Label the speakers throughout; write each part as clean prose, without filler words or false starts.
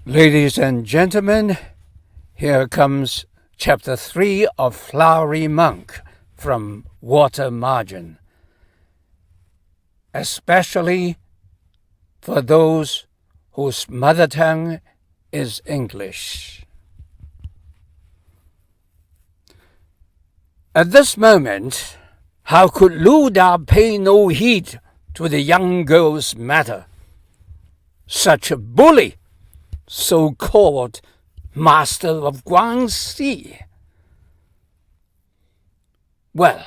Speaker 1: Ladies and gentlemen, here comes Chapter 3 of Flowery Monk from Water Margin, especially for those whose mother tongue is English. At this moment, how could Luda pay no heed to the young girl's matter? Such a bully, so-called master of Guangxi. Well,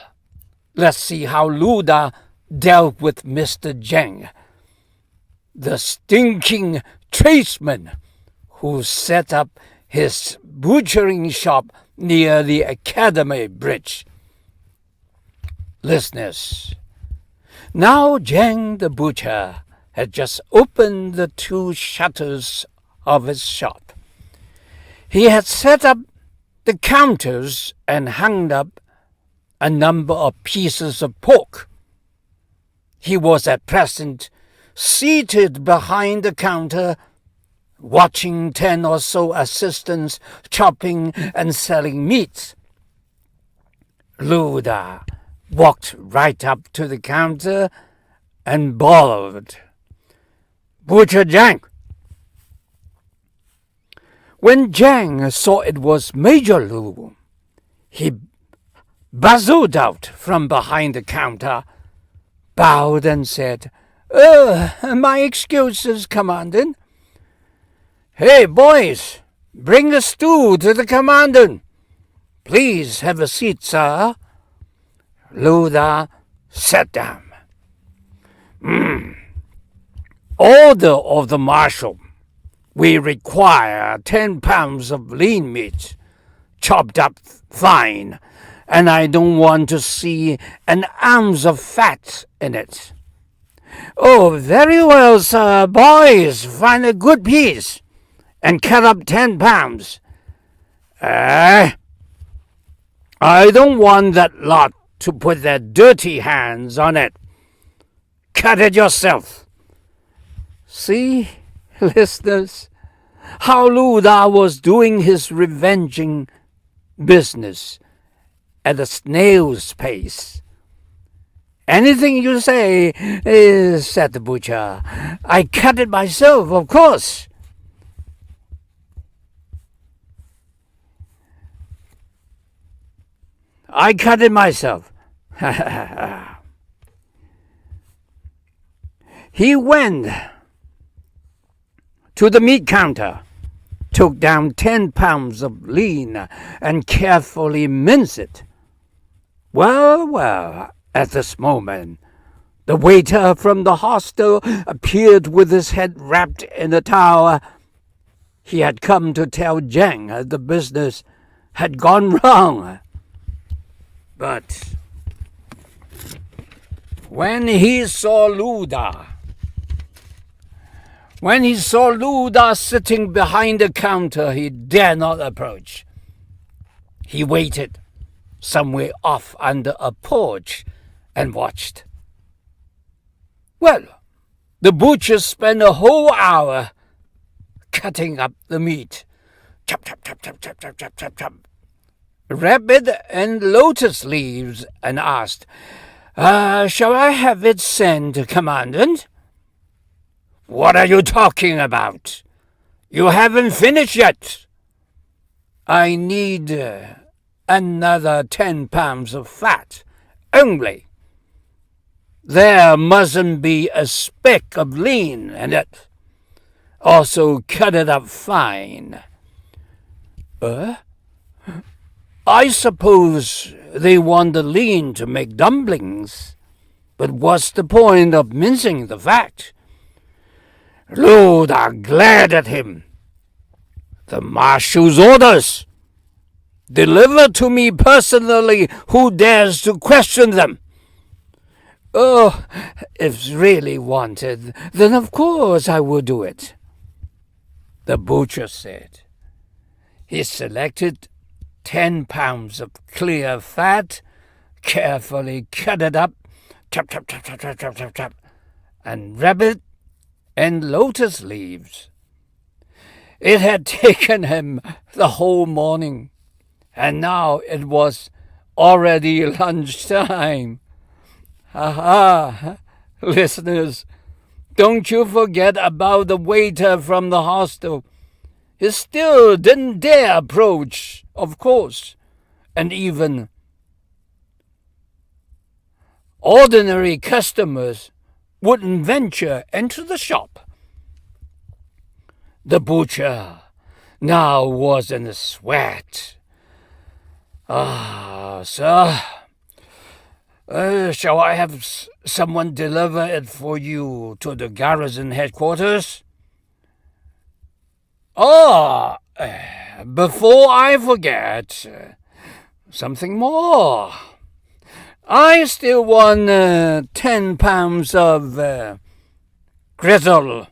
Speaker 1: let's see how Luda dealt with Mr. Zheng, the stinking tradesman who set up his butchering shop near the Academy Bridge. Listeners, now Zheng the butcher had just opened the 2 shutters of his shop. He had set up the counters and hung up a number of pieces of pork. He was at present seated behind the counter, watching 10 or so assistants chopping and selling meat. Luda walked right up to the counter and bawled, "Butcher Zheng!" When Zheng saw it was Major Lu, he buzzed out from behind the counter, bowed and said, "My excuses, Commandant." "Hey, boys, bring the stew to the Commandant. Please have a seat, sir." Luda sat down. "Order of the Marshal. We require 10 pounds of lean meat, chopped up fine, and I don't want to see an ounce of fat in it." "Oh, very well, sir. Boys, find a good piece and cut up 10 pounds. I don't want that lot to put their dirty hands on it. Cut it yourself." See, listeners, how Luda was doing his revenging business at a snail's pace. "Anything you say," said the butcher. "I cut it myself, of course." "I cut it myself." He went to the meat counter, took down 10 pounds of lean, and carefully minced it. Well, at this moment, the waiter from the hostel appeared with his head wrapped in a towel. He had come to tell Zheng the business had gone wrong. But when he saw Luda sitting behind the counter, he dared not approach. He waited somewhere off under a porch and watched. Well, the butcher spent a whole hour cutting up the meat. Chop, chop, chop, chop, chop, chop, chop, chop, chop. Rabbit and lotus leaves, and asked, "Shall I have it sent, Commandant?" "What are you talking about? You haven't finished yet." "I need another 10 pounds of fat only. There mustn't be a speck of lean in it. Also cut it up fine." "I suppose they want the lean to make dumplings. But what's the point of mincing the fat?" Luda glared at him. "The Marshal's orders. Deliver to me personally who dares to question them." "Oh, if really wanted, then of course I will do it," the butcher said. He selected 10 pounds of clear fat, carefully cut it up, chop, chop, chop, chop, chop, chop, chop, and rabbit and lotus leaves. It had taken him the whole morning, and now it was already lunchtime. Ha! Listeners, don't you forget about the waiter from the hostel. He still didn't dare approach, of course, and even ordinary customers wouldn't venture into the shop. The butcher now was in a sweat. Sir, shall I have someone deliver it for you to the garrison headquarters? Before I forget, something more. I still want 10 pounds of grizzle,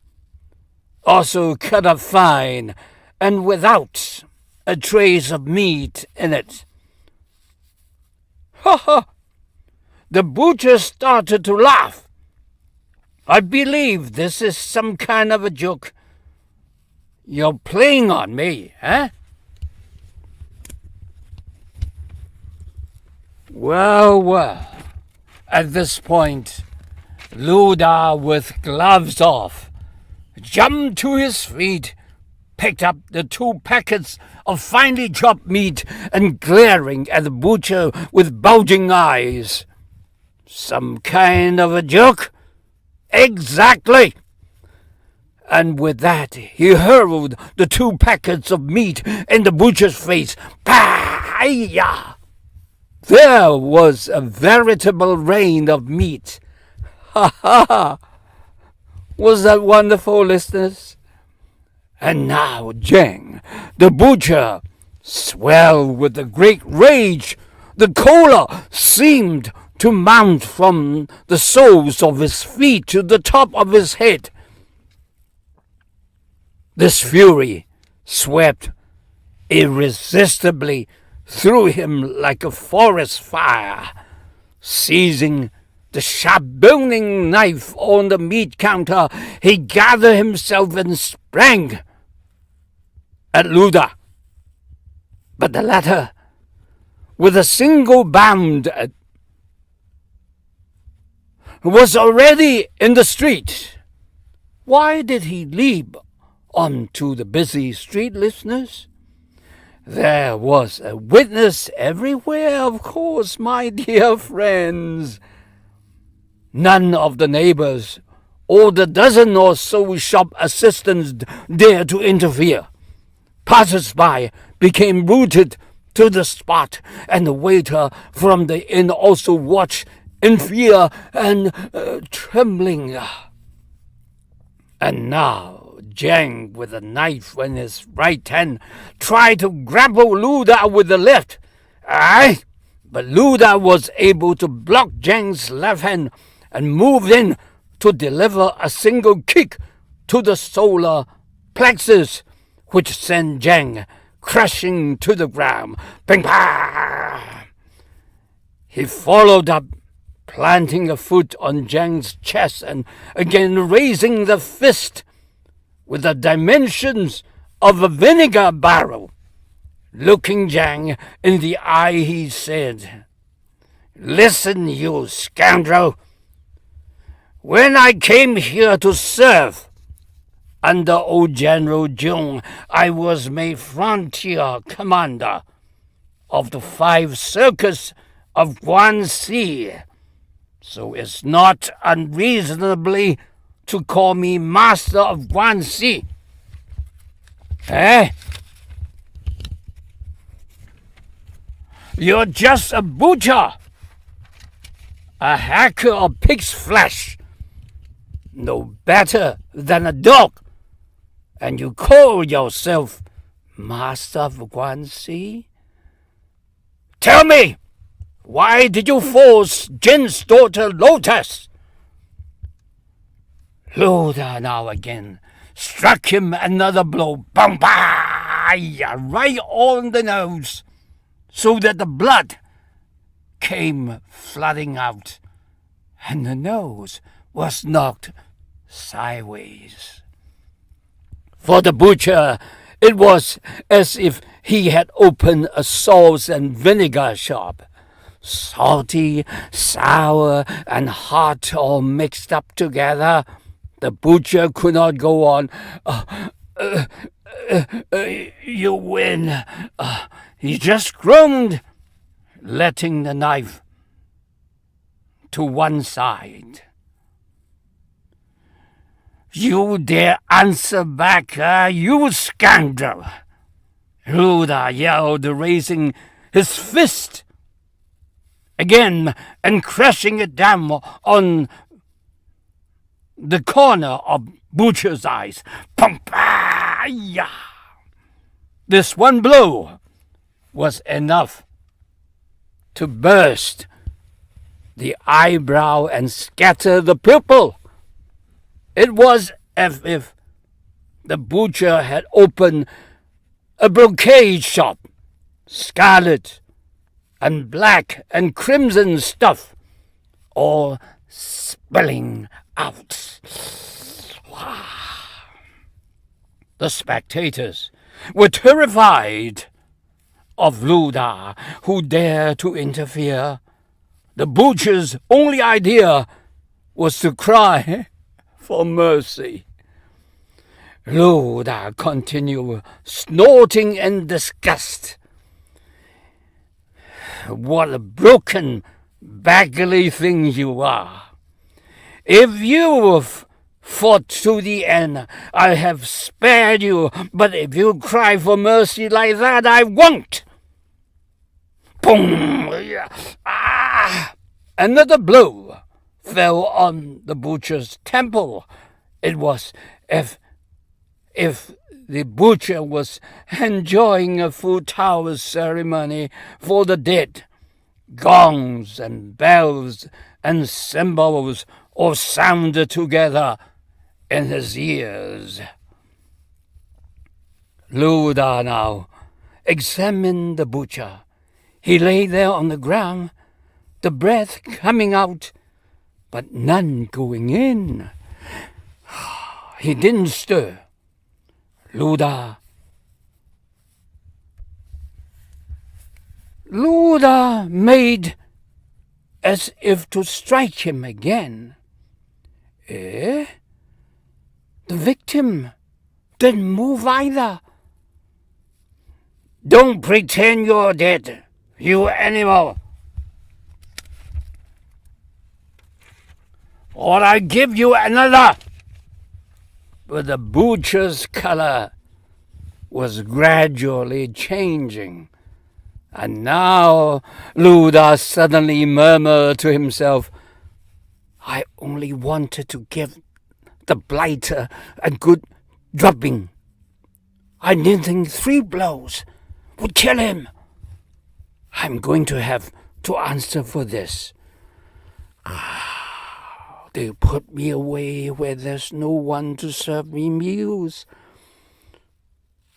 Speaker 1: also cut up fine and without a trace of meat in it. Ha ha! The butcher started to laugh. I believe this is some kind of a joke. You're playing on me, eh? Well, at this point, Luda, with gloves off, jumped to his feet, picked up the 2 packets of finely chopped meat, and glaring at the butcher with bulging eyes. Some kind of a joke? Exactly! And with that, he hurled the 2 packets of meat in the butcher's face. Pah-ya! There was a veritable rain of meat. Ha ha! Was that wonderful, listeners? And now Jeng, the butcher, swelled with a great rage. The choler seemed to mount from the soles of his feet to the top of his head. This fury swept irresistibly through him like a forest fire. Seizing the sharp burning knife on the meat counter, he gathered himself and sprang at Luda. But the latter, with a single bound, was already in the street. Why did he leap onto the busy street, listeners? There was a witness everywhere, of course, my dear friends. None of the neighbors or the dozen or so shop assistants dared to interfere. Passers-by became rooted to the spot, and the waiter from the inn also watched in fear and trembling. And now Jeng, with a knife in his right hand, tried to grapple Luda with the left. But Luda was able to block Jeng's left hand and moved in to deliver a single kick to the solar plexus, which sent Jeng crashing to the ground. Bang! Bah! He followed up, planting a foot on Jeng's chest and again raising the fist with the dimensions of a vinegar barrel. Looking Jeng in the eye, he said, "Listen, you scoundrel. When I came here to serve under old General Jung, I was made frontier commander of the 5 circus of Guanxi. So it's not unreasonably to call me master of Guanxi. You're just a butcher, a hacker of pig's flesh, no better than a dog, and you call yourself master of Guanxi? Tell me, why did you force Jin's daughter Lotus?" Luda now again struck him another blow, bang, bang, right on the nose, so that the blood came flooding out, and the nose was knocked sideways. For the butcher It was as if he had opened a sauce and vinegar shop. Salty, sour, and hot all mixed up together. The butcher could not go on. You win. He just groaned, letting the knife to one side. You dare answer back, you scoundrel! Luda yelled, raising his fist again and crashing it down on the corner of Butcher's eyes. Pum-pa-ya! This one blow was enough to burst the eyebrow and scatter the pupil. It was as if the butcher had opened a brocade shop, scarlet and black and crimson stuff, all spilling out. The spectators were terrified of Luda, who dared to interfere. The butcher's only idea was to cry for mercy. Luda continued, snorting in disgust. What a broken, beggarly thing you are. If you've fought to the end, I have spared you, but if you cry for mercy like that, I won't. Boom! Another blow fell on the butcher's temple. It was as if the butcher was enjoying a full tower ceremony for the dead. Gongs and bells and cymbals all sounded together in his ears. Luda now examined the butcher. He lay there on the ground, the breath coming out, but none going in. He didn't stir. Luda made as if to strike him again. The victim didn't move either. Don't pretend you're dead, you animal, or I give you another. But the butcher's color was gradually changing, and now Luda suddenly murmured to himself, I only wanted to give the blighter a good drubbing. I didn't think 3 blows would kill him. I'm going to have to answer for this. They put me away where there's no one to serve me meals.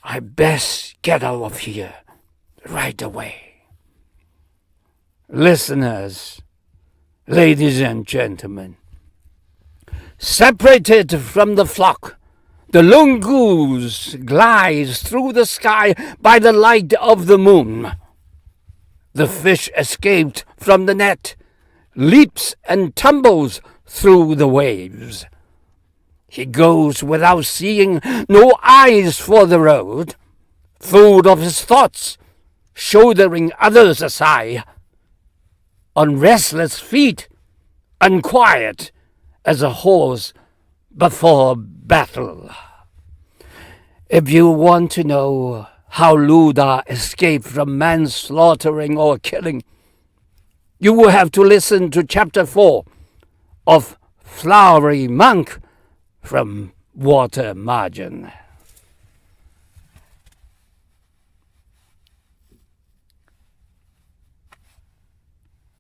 Speaker 1: I best get out of here right away. Listeners, ladies and gentlemen, separated from the flock, the lone goose glides through the sky by the light of the moon. The fish escaped from the net, leaps and tumbles through the waves. He goes without seeing, no eyes for the road, full of his thoughts, shouldering others aside, on restless feet, unquiet as a horse before battle. If you want to know how Luda escaped from manslaughtering or killing, you will have to listen to chapter 4 of Flowery Monk from Water Margin.